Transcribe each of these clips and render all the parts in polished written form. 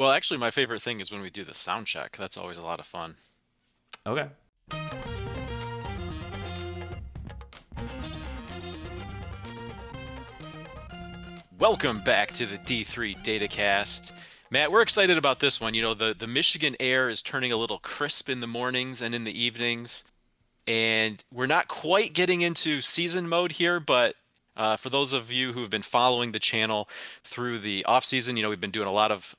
Well, actually, my favorite thing is when we do the sound check. That's always a lot of fun. Okay. Welcome back to the D3 Datacast. Matt, we're excited about this one. You know, the Michigan air is turning a little crisp in the mornings and in the evenings, and we're not quite getting into season mode here, but for those of you who have been following the channel through the off season, you know, we've been doing a lot of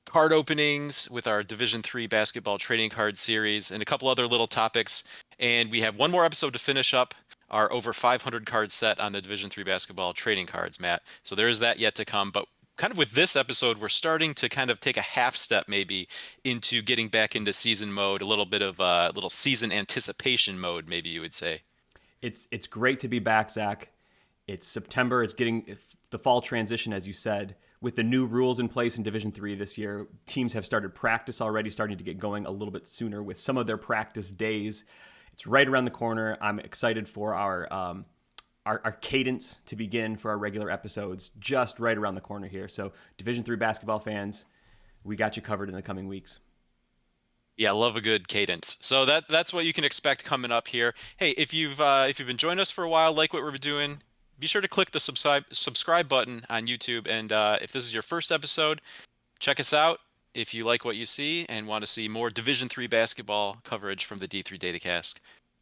card openings with our Division III basketball trading card series and a couple other little topics. And we have one more episode to finish up our over 500 card set on the Division III basketball trading cards, Matt. So there is that yet to come. But kind of with this episode, we're starting to kind of take a half step maybe into getting back into season mode, a little bit of a little season anticipation mode, maybe you would say. It's great to be back, Zach. It's September. It's the fall transition, as you said, with the new rules in place in Division III this year. Teams have started practice already, starting to get going a little bit sooner with some of their practice days. It's right around the corner. I'm excited for our cadence to begin for our regular episodes, just right around the corner here. So, Division III basketball fans, we got you covered in the coming weeks. Yeah, I love a good cadence. So that's what you can expect coming up here. Hey, if you've been joining us for a while, like what we're doing, be sure to click the subscribe button on YouTube. And if this is your first episode, check us out. If you like what you see and want to see more Division III basketball coverage from the D3 Datacast,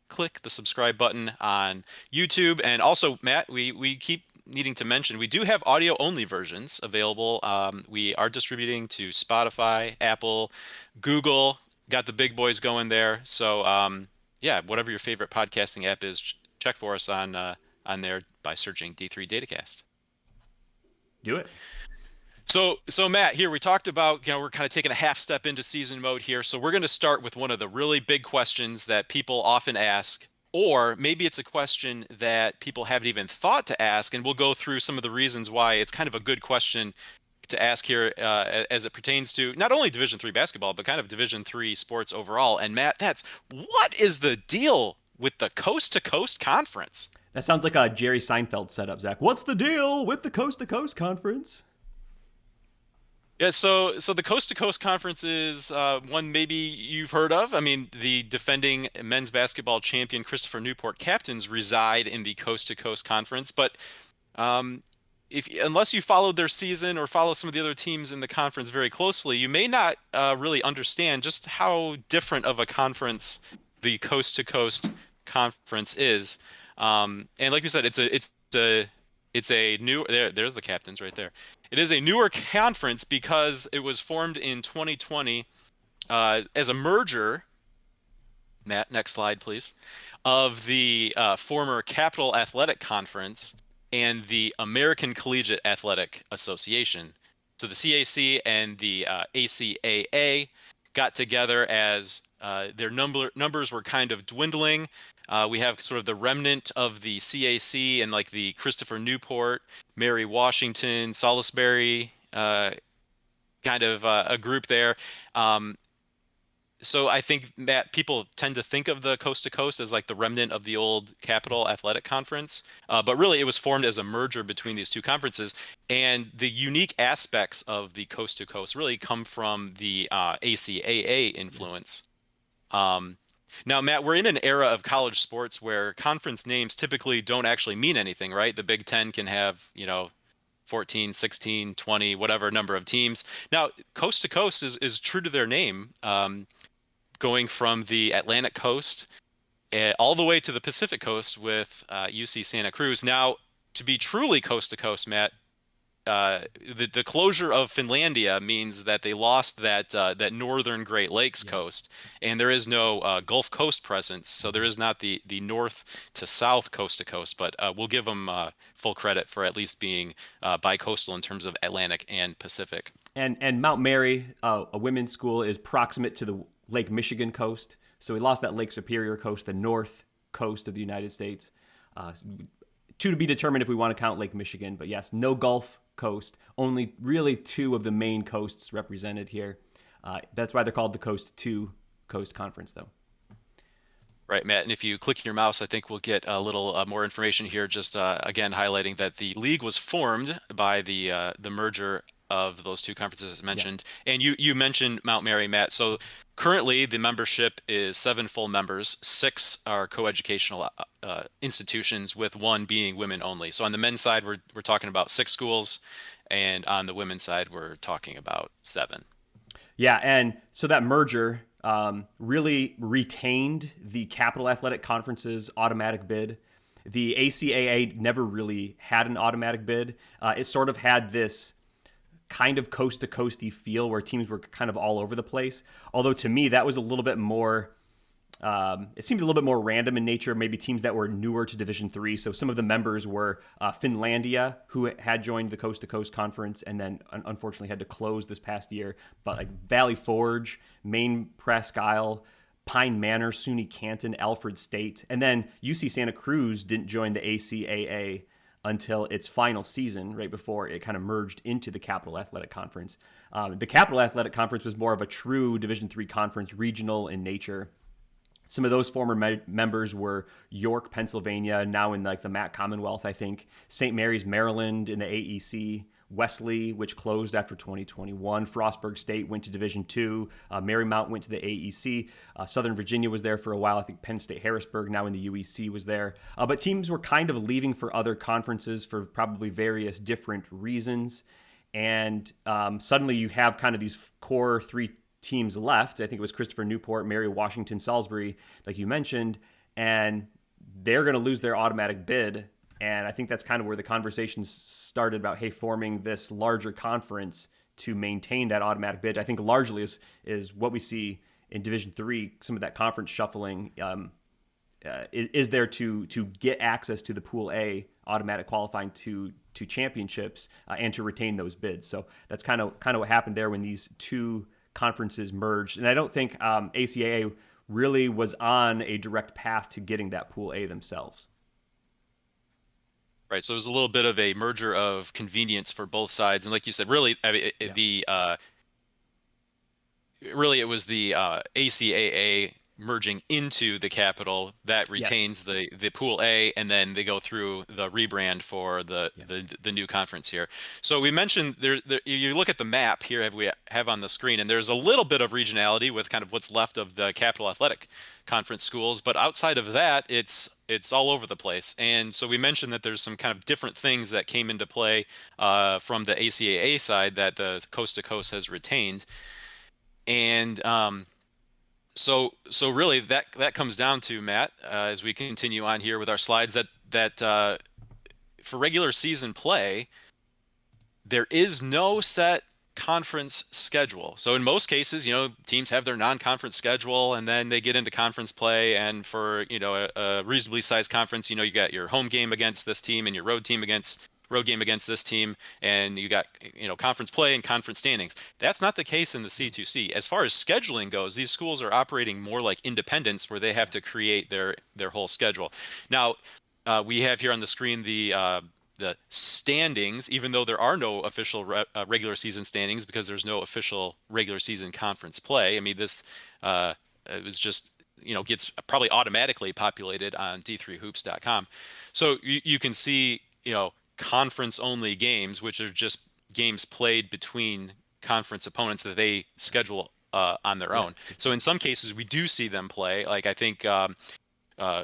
click the subscribe button on YouTube. And also, Matt, we keep needing to mention we do have audio only versions available. We are distributing to Spotify, Apple, Google. Got the big boys going there. So yeah, whatever your favorite podcasting app is, check for us on there by searching D3 Datacast. Do it. So Matt, here we talked about, you know, we're kind of taking a half step into season mode here. So we're going to start with one of the really big questions that people often ask, or maybe it's a question that people haven't even thought to ask, and we'll go through some of the reasons why it's kind of a good question to ask here as it pertains to not only Division III basketball, but kind of Division III sports overall. And Matt, that's what is the deal with the Coast to Coast Conference? That sounds like a Jerry Seinfeld setup, Zach. What's the deal with the Coast to Coast Conference? Yeah, so the Coast to Coast Conference is one maybe you've heard of. I mean, the defending men's basketball champion Christopher Newport Captains reside in the Coast to Coast Conference, but um, if unless you followed their season or follow some of the other teams in the conference very closely, you may not really understand just how different of a conference the Coast to Coast Conference is. And like we said, it's a new there's the captains right there. It is a newer conference because it was formed in 2020 as a merger. Matt, next slide, please. Of the former Capital Athletic Conference and the American Collegiate Athletic Association. So the CAC and the ACAA got together as their numbers were kind of dwindling. We have sort of the remnant of the CAC and like the Christopher Newport, Mary Washington, Salisbury kind of a group there. Um, so I think that people tend to think of the Coast to Coast as like the remnant of the old Capital Athletic Conference, but really it was formed as a merger between these two conferences. And the unique aspects of the Coast to Coast really come from the ACAA influence. Um, Now, Matt, we're in an era of college sports where conference names typically don't actually mean anything, right? The Big Ten can have, you know, 14, 16, 20, whatever number of teams. Now, Coast to Coast is true to their name. Going from the Atlantic coast all the way to the Pacific coast with UC Santa Cruz. Now, to be truly coast to coast, Matt, the closure of Finlandia means that they lost that northern Great Lakes Yeah. coast, and there is no Gulf Coast presence, so there is not the north to south coast to coast. But we'll give them full credit for at least being bi-coastal in terms of Atlantic and Pacific. And Mount Mary, a women's school, is proximate to the Lake Michigan coast. So we lost that Lake Superior coast, the north coast of the United States. Two to be determined if we want to count Lake Michigan. But yes, no Gulf Coast. Only really two of the main coasts represented here. That's why they're called the Coast to Coast Conference, though. Right, Matt. And if you click your mouse, I think we'll get a little more information here. Just again highlighting that the league was formed by the merger of those two conferences as Yeah. mentioned. And you mentioned Mount Mary, Matt. So currently the membership is 7 full members. 6 are coeducational institutions, with 1 being women only. So on the men's side, we're talking about 6 schools, and on the women's side, we're talking about 7. Yeah, and so that merger really retained the Capital Athletic Conference's automatic bid. The ACAA never really had an automatic bid. It sort of had this kind of coast to coasty feel where teams were kind of all over the place. Although to me, that was a little bit more. It seemed a little bit more random in nature. Maybe teams that were newer to Division Three. So some of the members were Finlandia, who had joined the Coast to Coast Conference, and then unfortunately had to close this past year. But like Valley Forge, Maine Presque Isle, Pine Manor, SUNY Canton, Alfred State, and then UC Santa Cruz didn't join the ACAA until its final season, right before it kind of merged into the Capital Athletic Conference. The Capital Athletic Conference was more of a true Division Three conference, regional in nature. Some of those former members were York, Pennsylvania, now in like the MAC Commonwealth, I think. St. Mary's, Maryland in the AEC. Wesley, which closed after 2021. Frostburg State went to Division II. Marymount went to the AEC. Southern Virginia was there for a while. I think Penn State Harrisburg, now in the UEC, was there. But teams were kind of leaving for other conferences for probably various different reasons. And suddenly you have kind of these core 3 teams left. I think it was Christopher Newport, Mary Washington, Salisbury, like you mentioned, and they're going to lose their automatic bid. And I think that's kind of where the conversations started about, hey, forming this larger conference to maintain that automatic bid. I think largely is what we see in Division Three. Some of that conference shuffling is there to get access to the Pool A automatic qualifying to championships and to retain those bids. So that's kind of what happened there when these 2 conferences merged. And I don't think ACAA really was on a direct path to getting that Pool A themselves. Right. So it was a little bit of a merger of convenience for both sides. And like you said, really, I mean, Yeah. really it was the ACAA merging into the Capital that Yes. retains the Pool A, and then they go through the rebrand for Yeah. the new conference here. So we mentioned there you look at the map here we have on the screen, and there's a little bit of regionality with kind of what's left of the Capital Athletic Conference schools, but outside of that, it's all over the place. And so we mentioned that there's some kind of different things that came into play from the ACAA side that the Coast to Coast has retained. And so really that comes down to, Matt, as we continue on here with our slides, that for regular season play, there is no set conference schedule. So in most cases, teams have their non-conference schedule, and then they get into conference play. And for a reasonably sized conference, you got your home game against this team and your road game against this team, and you got conference play and conference standings. That's not the case in the C2C. As far as scheduling goes, these schools are operating more like independents, where they have to create their whole schedule. Now, we have here on the screen the standings, even though there are no official regular season standings, because there's no official regular season conference play. I mean, this it was just gets probably automatically populated on d3hoops.com. So you can see conference only games, which are just games played between conference opponents that they schedule on their Yeah. own. So in some cases we do see them play. Like I think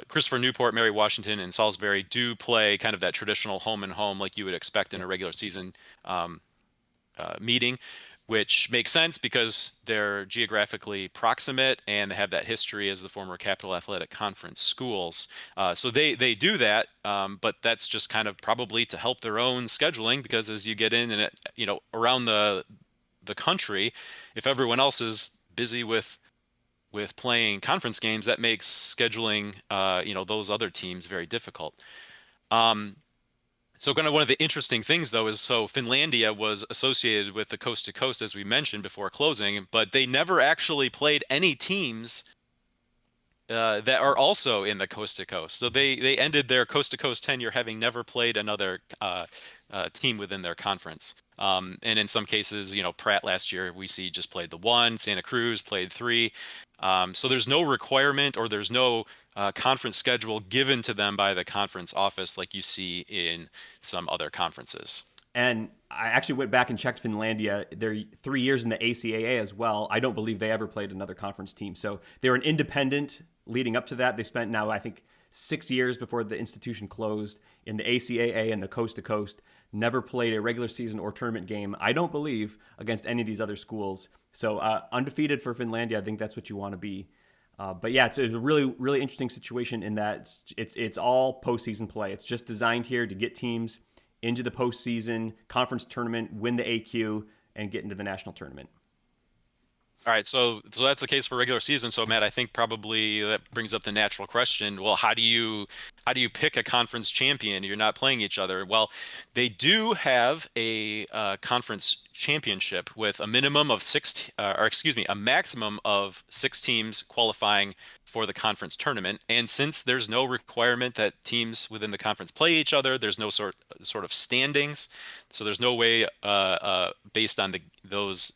Christopher Newport, Mary Washington, and Salisbury do play kind of that traditional home and home like you would expect in Yeah. a regular season meeting, which makes sense because they're geographically proximate and they have that history as the former Capital Athletic Conference schools. So they do that, but that's just kind of probably to help their own scheduling, because as you get in and around the country, if everyone else is busy with playing conference games, that makes scheduling those other teams very difficult. Um, so kind of one of the interesting things though is, so Finlandia was associated with the Coast to Coast, as we mentioned before closing, but they never actually played any teams that are also in the Coast to Coast. So they ended their Coast to Coast tenure having never played another team within their conference. And in some cases, Pratt last year we see just played the 1, Santa Cruz played 3. So there's no requirement, or there's no conference schedule given to them by the conference office like you see in some other conferences. And I actually went back and checked Finlandia. They're 3 years in the ACAA as well. I don't believe they ever played another conference team. So they were an independent leading up to that. They spent now, I think, 6 years before the institution closed in the ACAA and the Coast to Coast. Never played a regular season or tournament game, I don't believe, against any of these other schools. So undefeated for Finlandia. I think that's what you want to be. But yeah, it's a really, really interesting situation in that it's all postseason play. It's just designed here to get teams into the postseason conference tournament, win the AQ, and get into the national tournament. All right, so that's the case for regular season. So Matt, I think probably that brings up the natural question. Well, how do you pick a conference champion? You're not playing each other. Well, they do have a conference championship with a minimum of or excuse me, a maximum of 6 teams qualifying for the conference tournament. And since there's no requirement that teams within the conference play each other, there's no sort of standings. So there's no way based on those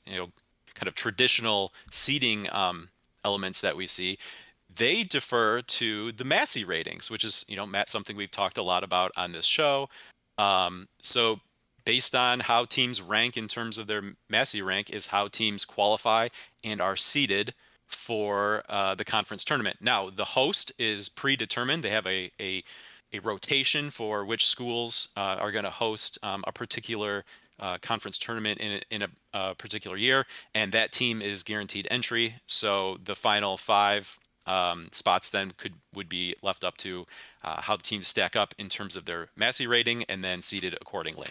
kind of traditional seeding elements that we see, they defer to the Massey ratings, which is, Matt, something we've talked a lot about on this show. So based on how teams rank in terms of their Massey rank is how teams qualify and are seeded for the conference tournament. Now, the host is predetermined. They have a rotation for which schools are going to host a particular conference tournament in a particular year, and that team is guaranteed entry. So the final 5 spots then would be left up to how the teams stack up in terms of their Massey rating, and then seeded accordingly.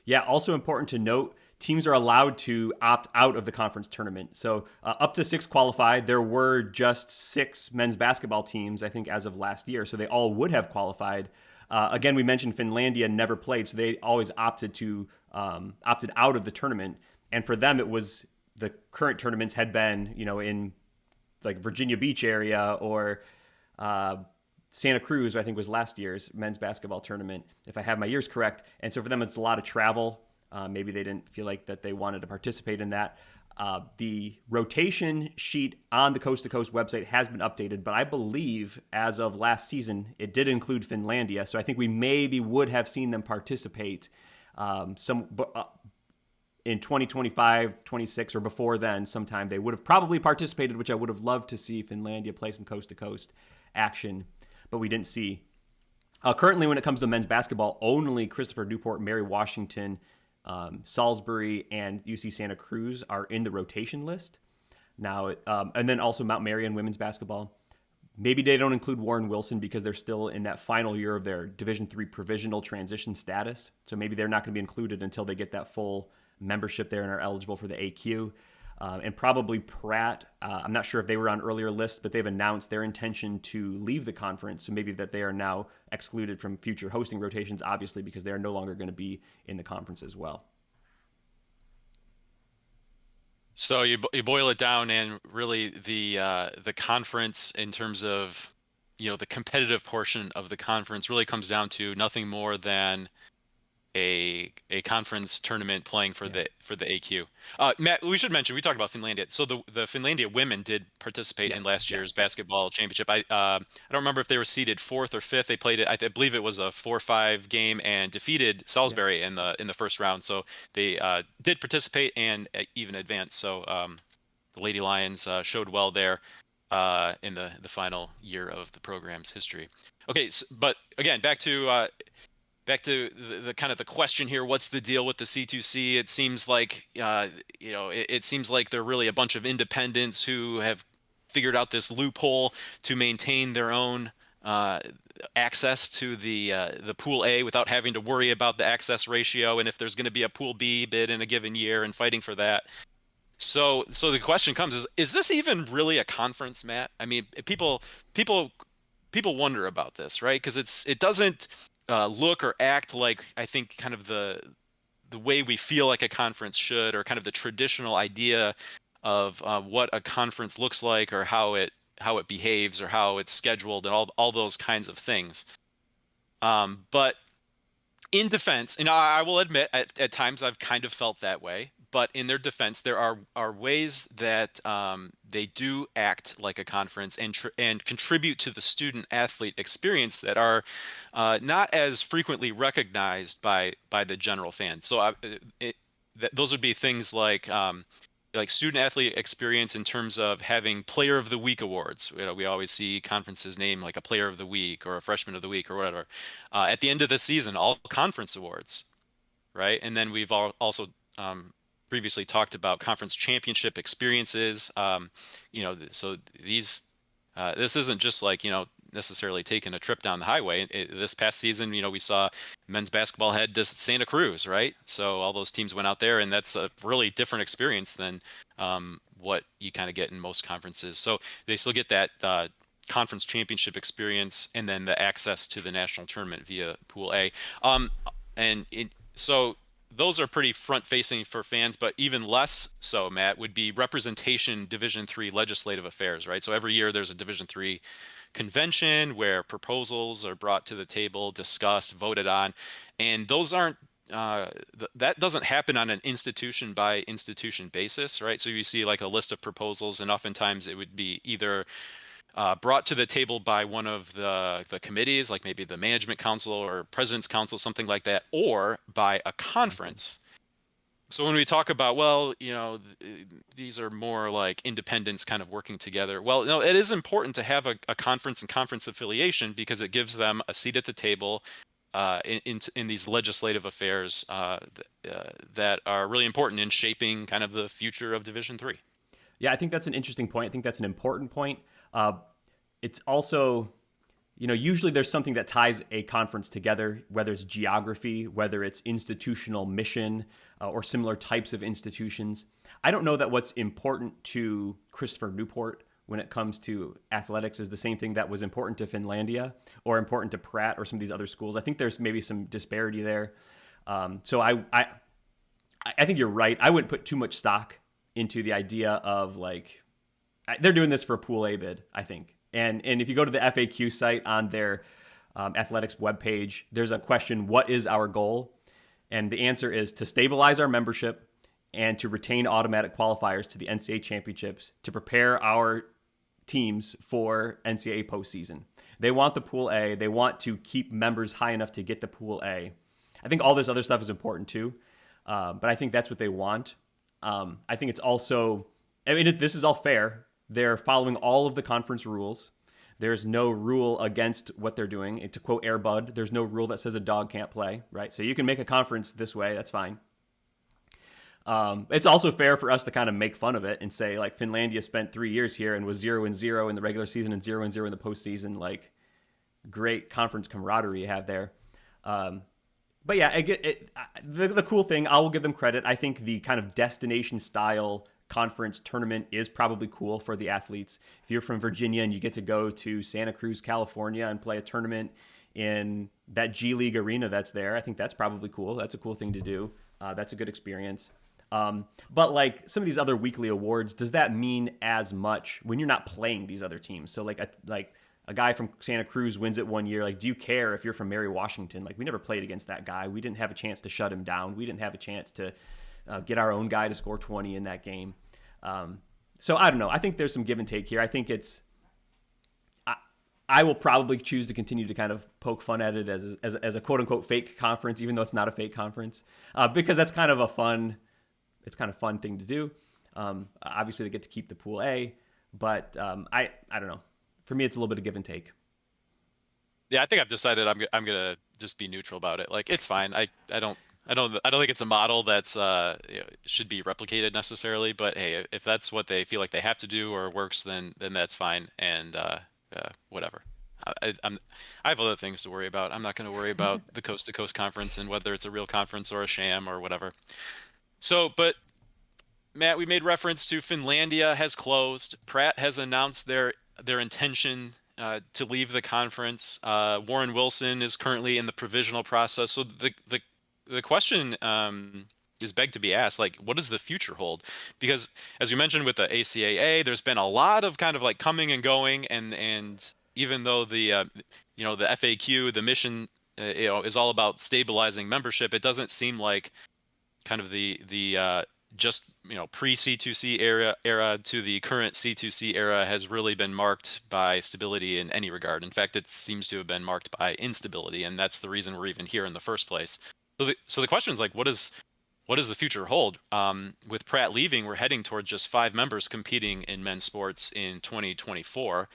Yeah, also important to note, teams are allowed to opt out of the conference tournament. So up to 6 qualify. There were just 6 men's basketball teams, I think, as of last year. So they all would have qualified. Again, we mentioned Finlandia never played, so they always opted out of the tournament. And for them, it was the current tournaments had been, in like Virginia Beach area or Santa Cruz, I think was last year's men's basketball tournament, if I have my years correct. And so for them, it's a lot of travel. Maybe they didn't feel like that they wanted to participate in that. The rotation sheet on the Coast to Coast website has been updated, but I believe as of last season, it did include Finlandia. So I think we maybe would have seen them participate in 2025, 26, or before then sometime. They would have probably participated, which I would have loved to see Finlandia play some Coast to Coast action, but we didn't see. Currently, when it comes to men's basketball, only Christopher Newport, Mary Washington, Salisbury, and UC Santa Cruz are in the rotation list. Now, and then also Mount Marion women's basketball. Maybe they don't include Warren Wilson because they're still in that final year of their Division III provisional transition status. So maybe they're not going to be included until they get that full membership there and are eligible for the AQ. And probably Pratt, I'm not sure if they were on earlier lists, but they've announced their intention to leave the conference. So maybe that they are now excluded from future hosting rotations, obviously, because they are no longer going to be in the conference as well. So you boil it down, and really the conference in terms of the competitive portion of the conference really comes down to nothing more than a conference tournament playing for Yeah. the AQ. Matt, we should mention we talked about Finlandia. So the Finlandia women did participate in Yes. last Yeah. year's basketball championship. I don't remember if they were seeded 4th or 5th. They played it. I believe it was a 4-5 game and defeated Yeah. Salisbury in the first round. So they did participate and even advance. So the Lady Lions showed well there in the final year of the program's history. Okay, but again, back to the kind of the question here, what's the deal with the C2C? It seems like it seems like they're really a bunch of independents who have figured out this loophole to maintain their own access to the pool A without having to worry about the access ratio, and if there's going to be a pool B bid in a given year and fighting for that. So the question comes, is this even really a conference, Matt? I mean, people people wonder about this, right? Because it doesn't look or act like, I think, kind of the way we feel like a conference should, or kind of the traditional idea of what a conference looks like, or how it behaves, or how it's scheduled, and all those kinds of things. But in defense, and I will admit, at times I've kind of felt that way. But in their defense, there are ways that they do act like a conference and contribute to the student athlete experience that are not as frequently recognized by the general fan. So those would be things like student athlete experience in terms of having player of the week awards. We always see conferences name like a player of the week or a freshman of the week or whatever. At the end of the season, all conference awards, right? And then we've also um, previously talked about conference championship experiences. So this isn't just like, necessarily taking a trip down the highway. This past season, we saw men's basketball head to Santa Cruz, right? So all those teams went out there, and that's a really different experience than what you kind of get in most conferences. So they still get that conference championship experience and then the access to the national tournament via Pool A. Um, so those are pretty front facing for fans, but even less so, Matt, would be representation Division III legislative affairs, right? So every year there's a Division III convention where proposals are brought to the table, discussed, voted on, and those aren't that doesn't happen on an institution by institution basis, right? So you see like a list of proposals, and oftentimes it would be either brought to the table by one of the committees, like maybe the management council or president's council, something like that, or by a conference. So when we talk about, well, these are more like independents kind of working together. Well, no, it is important to have a conference and conference affiliation because it gives them a seat at the table in these legislative affairs that are really important in shaping kind of the future of Division III. Yeah, I think that's an interesting point. I think that's an important point. Uh, it's also, usually there's something that ties a conference together, whether it's geography, whether it's institutional mission, or similar types of institutions. I don't know that what's important to Christopher Newport when it comes to athletics is the same thing that was important to Finlandia or important to Pratt or some of these other schools. I think there's maybe some disparity there. So I think you're right. I wouldn't put too much stock into the idea of like they're doing this for a Pool A bid, I think. And if you go to the FAQ site on their athletics webpage, there's a question: what is our goal? And the answer is to stabilize our membership and to retain automatic qualifiers to the NCAA championships to prepare our teams for NCAA postseason. They want the Pool A. They want to keep members high enough to get the Pool A. I think all this other stuff is important too, but I think that's what they want. I think it's also, this is all fair. They're following all of the conference rules. There's no rule against what they're doing. To quote Air Bud, there's no rule that says a dog can't play, right? So you can make a conference this way. That's fine. It's also fair for us to kind of make fun of it and say, like, Finlandia spent 3 years here and was 0-0 in the regular season and 0-0 in the postseason. Like, great conference camaraderie you have there. But yeah, I get it. The cool thing, I will give them credit. I think the kind of destination style conference tournament is probably cool for the athletes. If you're from Virginia and you get to go to Santa Cruz, California and play a tournament in that G League arena that's there, I think that's probably cool. That's a cool thing to do. That's a good experience. But like some of these other weekly awards, does that mean as much when you're not playing these other teams? So like a guy from Santa Cruz wins it one year. Like, do you care if you're from Mary Washington? Like, we never played against that guy. We didn't have a chance to shut him down. We didn't have a chance to get our own guy to score 20 in that game. So I don't know. I think there's some give and take here. I think I will probably choose to continue to kind of poke fun at it as a quote unquote fake conference, even though it's not a fake conference, because that's kind of a fun thing to do. Obviously they get to keep the Pool A, but I don't know. For me, it's a little bit of give and take. Yeah, I think I've decided I'm gonna just be neutral about it. Like, it's fine. I don't think it's a model that's should be replicated necessarily. But hey, if that's what they feel like they have to do or works, then that's fine. And whatever. I have other things to worry about. I'm not going to worry about the Coast to Coast Conference and whether it's a real conference or a sham or whatever. So, but Matt, we made reference to Finlandia has closed. Pratt has announced their intention to leave the conference. Warren Wilson is currently in the provisional process. So the question is begged to be asked, like, what does the future hold? Because as you mentioned with the ACAA, there's been a lot of kind of like coming and going, and even though the FAQ, the mission, is all about stabilizing membership, it doesn't seem like kind of the just pre C2C era to the current C2C era has really been marked by stability in any regard. In fact, it seems to have been marked by instability, and that's the reason we're even here in the first place. So the question is like, what does the future hold? With Pratt leaving, we're heading towards just 5 members competing in men's sports in 2024,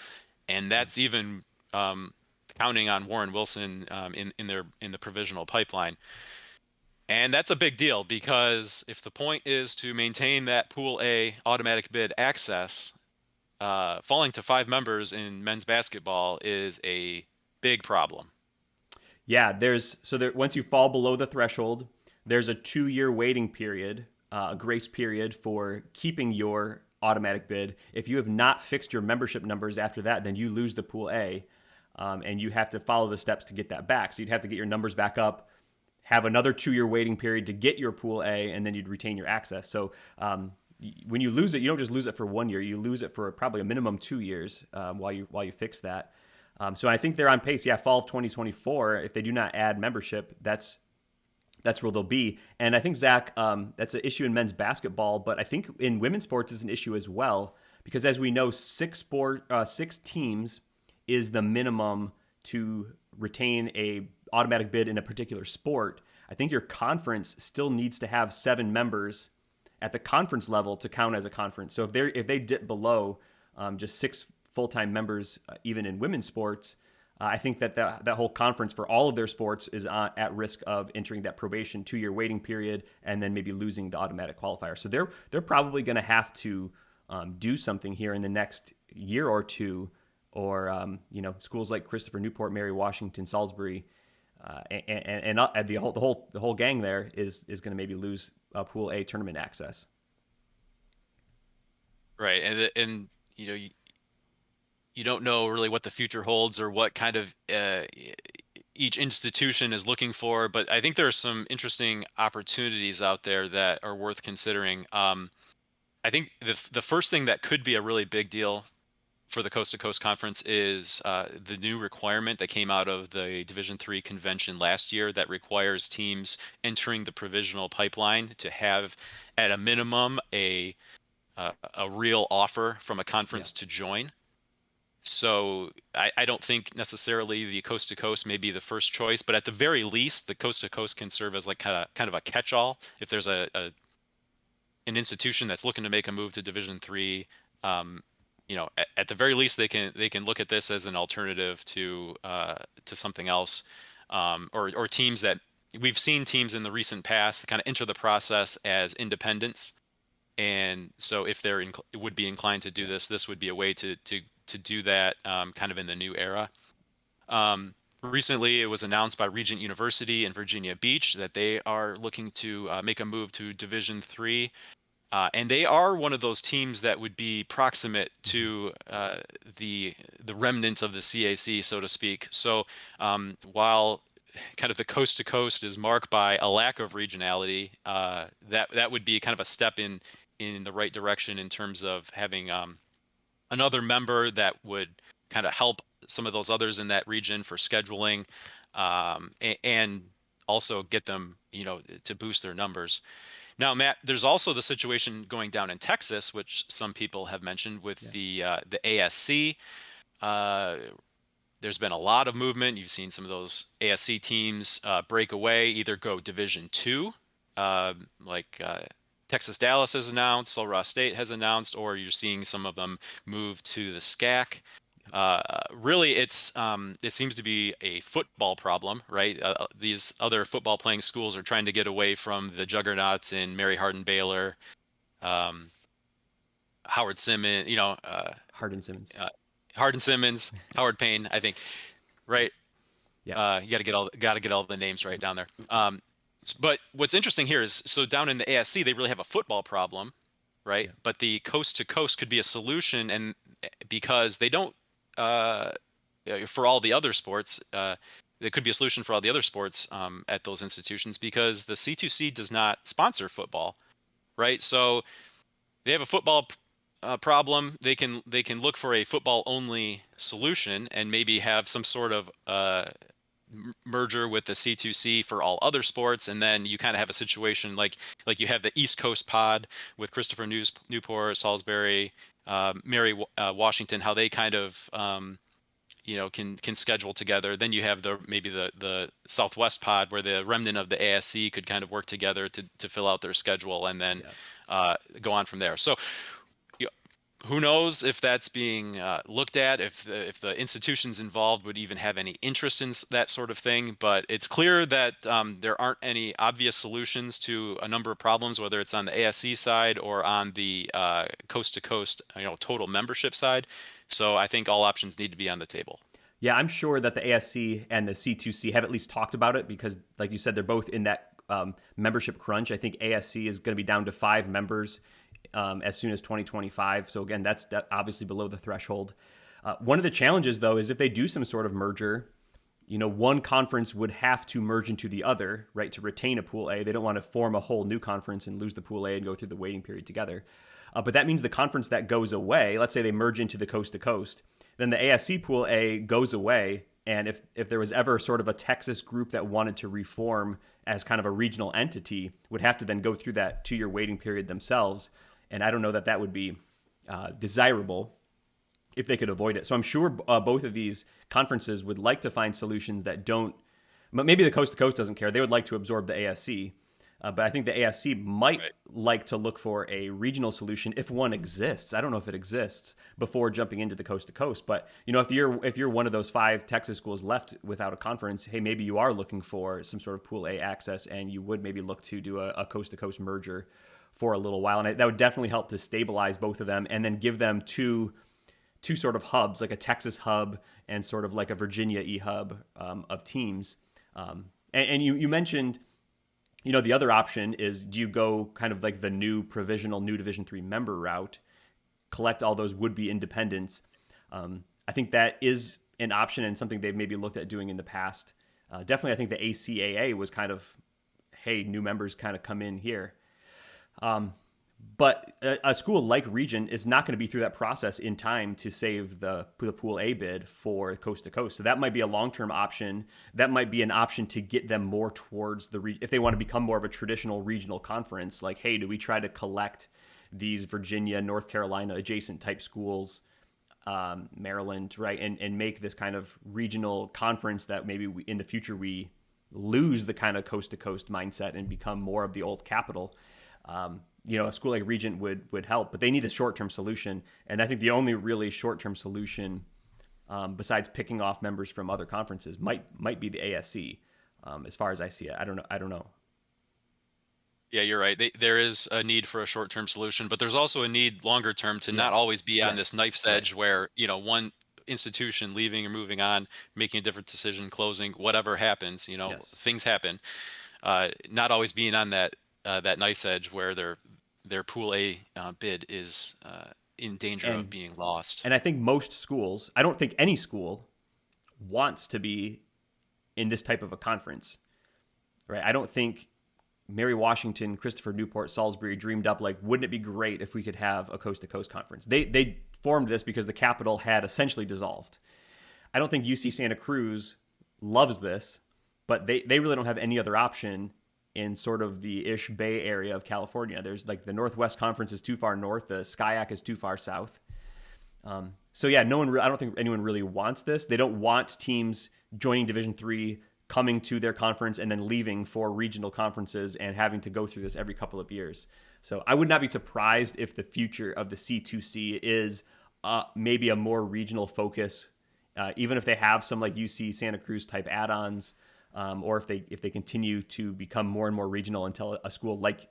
and Yeah. that's even um, counting on Warren Wilson in the provisional pipeline. And that's a big deal because if the point is to maintain that Pool A automatic bid access, falling to 5 members in men's basketball is a big problem. Yeah, once you fall below the threshold, there's a 2-year waiting period, a grace period for keeping your automatic bid. If you have not fixed your membership numbers after that, then you lose the Pool A, and you have to follow the steps to get that back. So you'd have to get your numbers back up, have another 2-year waiting period to get your Pool A, and then you'd retain your access. So when you lose it, you don't just lose it for 1 year; you lose it for probably a minimum 2 years while you fix that. So I think they're on pace. Yeah, fall of 2024. If they do not add membership, that's where they'll be. And I think Zach, that's an issue in men's basketball, but I think in women's sports is an issue as well because as we know, 6 teams is the minimum to retain a automatic bid in a particular sport. I think your conference still needs to have 7 members at the conference level to count as a conference. So if they dip below just 6 full-time members, even in women's sports, I think that whole conference for all of their sports is at risk of entering that probation 2-year waiting period and then maybe losing the automatic qualifier. So they're probably going to have to do something here in the next year or two, or schools like Christopher Newport, Mary Washington, Salisbury, and the whole gang there is going to maybe lose Pool A tournament access. Right. And you don't know really what the future holds or what kind of each institution is looking for, but I think there are some interesting opportunities out there that are worth considering. I think the first thing that could be a really big deal for the Coast to Coast Conference is the new requirement that came out of the Division III convention last year that requires teams entering the provisional pipeline to have, at a minimum, a real offer from a Yeah, conference to join. So I don't think necessarily the Coast to Coast may be the first choice, but at the very least, the Coast to Coast can serve as like kind of a catch-all. If there's an institution that's looking to make a move to Division III, at the very least they can look at this as an alternative to something else, or teams that we've seen teams in the recent past kind of enter the process as independents, and so if would be inclined to do yeah, this, this would be a way to do that, kind of in the new era. Recently, it was announced by Regent University in Virginia Beach that they are looking to make a move to Division III. And they are one of those teams that would be proximate hmm to the remnant of the CAC, so to speak. So while kind of the coast to coast is marked by a lack of regionality, that would be kind of a step in the right direction in terms of having another member that would kind of help some of those others in that region for scheduling, and also get them, to boost their numbers. Now, Matt, there's also the situation going down in Texas, which some people have mentioned with yeah, the ASC. Uh, there's been a lot of movement. You've seen some of those ASC teams break away, either go Division II, like Texas Dallas has announced, Sul State has announced, or you're seeing some of them move to the SCAC. Really, it seems to be a football problem, right? These other football playing schools are trying to get away from the juggernauts in Mary Hardin Baylor, um, Howard Simmons, Hardin Simmons. uh, Hardin Simmons, Howard Payne, I think, right? Yeah, You got to get all the names right down there. But what's interesting here is, so down in the ASC, they really have a football problem, right? yeah, But the coast to coast could be a solution, and because they don't, uh, for all the other sports, it could be a solution for all the other sports at those institutions, because the C2C does not sponsor football, right? So they have a football problem. They can look for a football only solution and maybe have some sort of merger with the C2C for all other sports, and then you kind of have a situation like you have the East Coast Pod with Christopher Newport, Salisbury, Mary Washington, how they kind of can schedule together. Then you have maybe the Southwest Pod where the remnant of the ASC could kind of work together to fill out their schedule, and then Yeah. go on from there. So you who knows if that's being looked at, if the institutions involved would even have any interest in that sort of thing. But it's clear that there aren't any obvious solutions to a number of problems, whether it's on the ASC side or on the coast to coast, total membership side. So I think all options need to be on the table. Yeah, I'm sure that the ASC and the C2C have at least talked about it because, like you said, they're both in that membership crunch. I think ASC is going to be down to 5 members as soon as 2025. So again, that's obviously below the threshold. One of the challenges, though, is if they do some sort of merger, one conference would have to merge into the other, right, to retain a Pool A. They don't want to form a whole new conference and lose the Pool A and go through the waiting period together. But that means the conference that goes away, let's say they merge into the coast to coast, then the ASC Pool A goes away. And if there was ever sort of a Texas group that wanted to reform as kind of a regional entity, would have to then go through that 2-year waiting period themselves. And I don't know that that would be desirable if they could avoid it. So I'm sure both of these conferences would like to find solutions that don't, but maybe the coast to coast doesn't care. They would like to absorb the ASC. But I think the ASC might Right. like to look for a regional solution if one exists. I don't know if it exists before jumping into the coast to coast. But if you're one of those 5 Texas schools left without a conference, hey, maybe you are looking for some sort of Pool A access, and you would maybe look to do a coast to coast merger for a little while, and that would definitely help to stabilize both of them, and then give them two sort of hubs, like a Texas hub and sort of like a Virginia hub of teams. And you mentioned, the other option is, do you go kind of like the new provisional new Division III member route, collect all those would-be independents? I think that is an option and something they've maybe looked at doing in the past. Definitely, I think the ACAA was kind of, hey, new members kind of come in here. But a school like Regent is not going to be through that process in time to save the Pool A bid for coast to coast. So that might be a long-term option. That might be an option to get them more towards if they want to become more of a traditional regional conference. Like, hey, do we try to collect these Virginia, North Carolina adjacent type schools, Maryland, right, and make this kind of regional conference that maybe in the future we lose the kind of coast to coast mindset and become more of the old capital. A school like Regent would help, but they need a short-term solution. And I think the only really short-term solution, besides picking off members from other conferences, might be the ASC, as far as I see it. I don't know. Yeah, you're right. There is a need for a short-term solution, but there's also a need longer term to Yeah. not always be on this Yes. knife's Right. edge where, one institution leaving or moving on, making a different decision, closing, whatever happens, Yes. things happen. Not always being on that knife's edge where their Pool A bid is in danger of And being lost. and I think most schools, I don't think any school wants to be in this type of a conference, right? I don't think Mary Washington, Christopher Newport, Salisbury dreamed up like, wouldn't it be great if we could have a coast to coast conference? They formed this because the capital had essentially dissolved. I don't think UC Santa Cruz loves this, but they really don't have any other option in sort of the ish Bay Area of California. There's like the Northwest Conference is too far north, the SCIAC is too far south. So yeah, I don't think anyone really wants this. They don't want teams joining Division III, coming to their conference and then leaving for regional conferences and having to go through this every couple of years. So I would not be surprised if the future of the C2C is maybe a more regional focus, even if they have some like UC Santa Cruz type add-ons, or if they continue to become more and more regional until a school like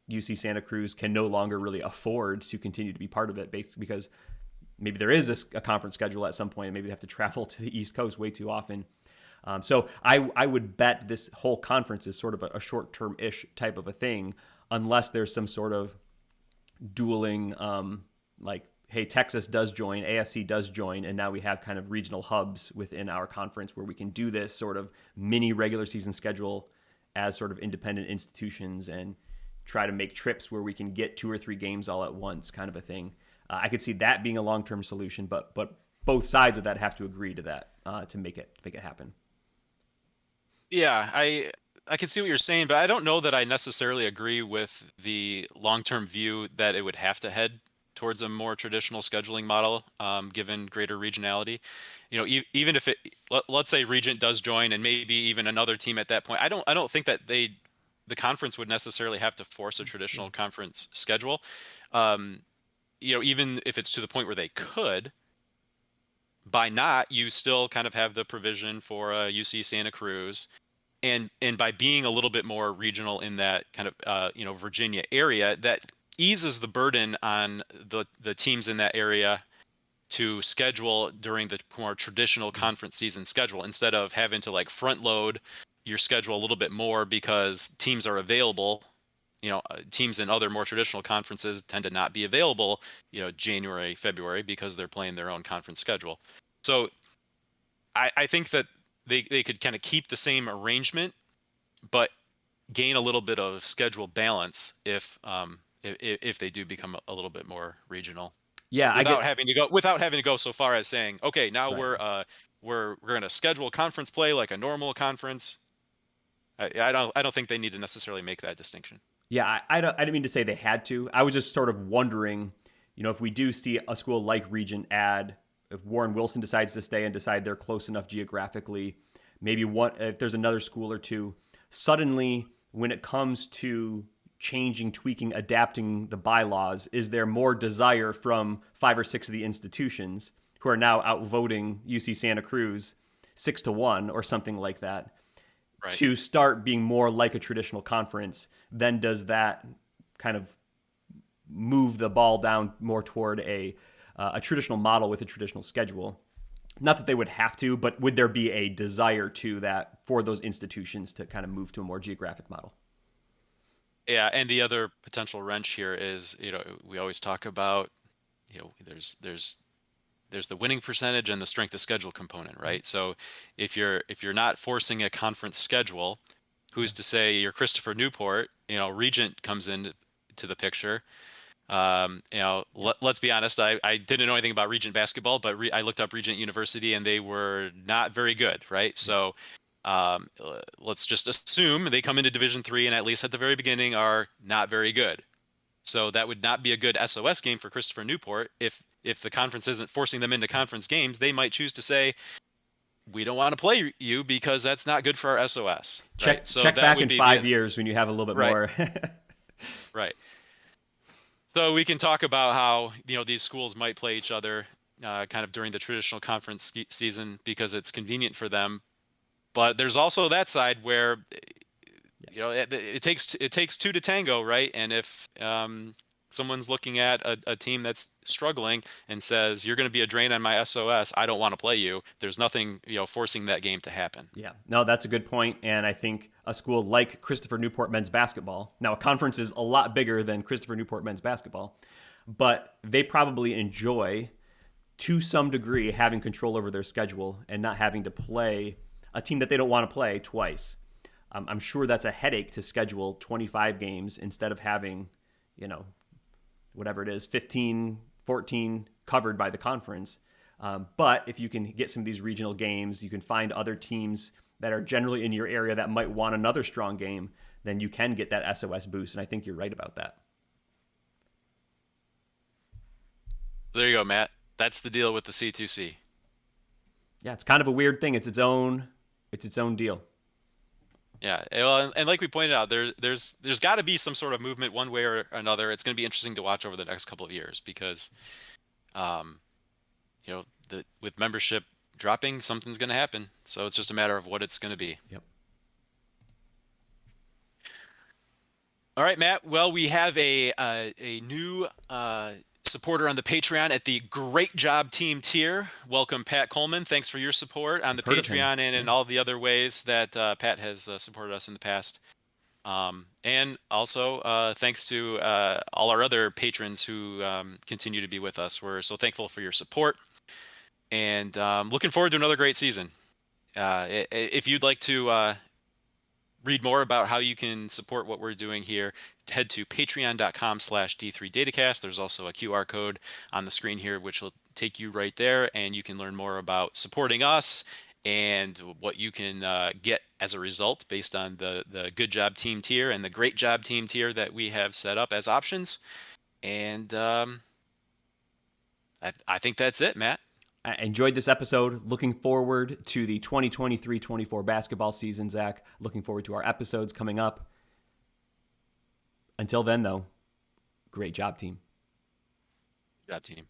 UC Santa Cruz can no longer really afford to continue to be part of it, basically because maybe there is a conference schedule at some point, and maybe they have to travel to the East Coast way too often. So I would bet this whole conference is sort of a short-term-ish type of a thing, unless there's some sort of dueling, like, hey, Texas does join, ASC does join, and now we have kind of regional hubs within our conference where we can do this sort of mini regular season schedule as sort of independent institutions and try to make trips where we can get 2 or 3 games all at once, kind of a thing. I could see that being a long-term solution, but both sides of that have to agree to that to make it happen. Yeah, I can see what you're saying, but I don't know that I necessarily agree with the long-term view that it would have to head towards a more traditional scheduling model, given greater regionality. Even if let's say Regent does join, and maybe even another team at that point, I don't think that the conference would necessarily have to force a Yeah. traditional conference schedule. Um, even if it's to the point where they could, by not, you still kind of have the provision for UC Santa Cruz, and by being a little bit more regional in that kind of Virginia area, that eases the burden on the teams in that area to schedule during the more traditional Yeah. conference season schedule, instead of having to like front load your schedule a little bit more because teams are available. Teams in other more traditional conferences tend to not be available, January, February, because they're playing their own conference schedule. So I think that they could kind of keep the same arrangement, but gain a little bit of schedule balance if they do become a little bit more regional, Yeah, I get without having to go so far as saying, okay, now right. we're going to schedule conference play like a normal conference. I don't think they need to necessarily make that distinction. Yeah, I didn't mean to say they had to. I was just sort of wondering, if we do see a school like Regent add, if Warren Wilson decides to stay and decide they're close enough geographically, maybe one if there's another school or two, suddenly when it comes to changing, tweaking, adapting the bylaws, is there more desire from 5 or 6 of the institutions who are now outvoting UC Santa Cruz 6-1 or something like that, Right. to start being more like a traditional conference, then does that kind of move the ball down more toward a traditional model with a traditional schedule? Not that they would have to, but would there be a desire to that for those institutions to kind of move to a more geographic model? Yeah, and the other potential wrench here is, we always talk about, there's the winning percentage and the strength of schedule component, right? So if you're not forcing a conference schedule, Yeah, who's to say you're Christopher Newport, Regent comes in to the picture. yeah, Let's be honest, I didn't know anything about Regent basketball, but I looked up Regent University and they were not very good, right? yeah, So let's just assume they come into Division 3 and at least at the very beginning are not very good. So that would not be a good SOS game for Christopher Newport. If the conference isn't forcing them into conference games, they might choose to say, we don't want to play you because that's not good for our SOS, right? So check that back would in be 5 years when you have a little bit right, more. right. So we can talk about how, these schools might play each other kind of during the traditional conference season because it's convenient for them. But there's also that side where, Yeah, it takes two to tango, right? And if someone's looking at a team that's struggling and says, you're going to be a drain on my SOS, I don't want to play you, there's nothing, forcing that game to happen. yeah, no, that's a good point. And I think a school like Christopher Newport men's basketball, now a conference is a lot bigger than Christopher Newport men's basketball, but they probably enjoy to some degree having control over their schedule and not having to play a team that they don't want to play twice. I'm sure that's a headache to schedule 25 games instead of having, you know, whatever it is, 15, 14 covered by the conference. But if you can get some of these regional games, you can find other teams that are generally in your area that might want another strong game, then you can get that SOS boost. And I think you're right about that. So there you go, Matt. That's the deal with the C2C. Yeah, it's kind of a weird thing. It's its own deal. Yeah, well, and like we pointed out, there's got to be some sort of movement one way or another. It's going to be interesting to watch over the next couple of years because, um, with membership dropping, something's going to happen. So it's just a matter of what it's going to be. Yep. All right, Matt. Well, we have a new supporter on the Patreon at the Great Job Team tier. Welcome, Pat Coleman. Thanks for your support on I've the heard of him. Patreon and Yeah. in all the other ways that Pat has supported us in the past. And also, thanks to all our other patrons who continue to be with us. We're so thankful for your support and looking forward to another great season. If you'd like to read more about how you can support what we're doing here, head to patreon.com/D3Datacast. There's also a QR code on the screen here, which will take you right there, and you can learn more about supporting us and what you can get as a result based on the good job team tier and the great job team tier that we have set up as options. And I think that's it, Matt. I enjoyed this episode. Looking forward to the 2023-24 basketball season, Zach. Looking forward to our episodes coming up. Until then, though, great job, team. Good job, team.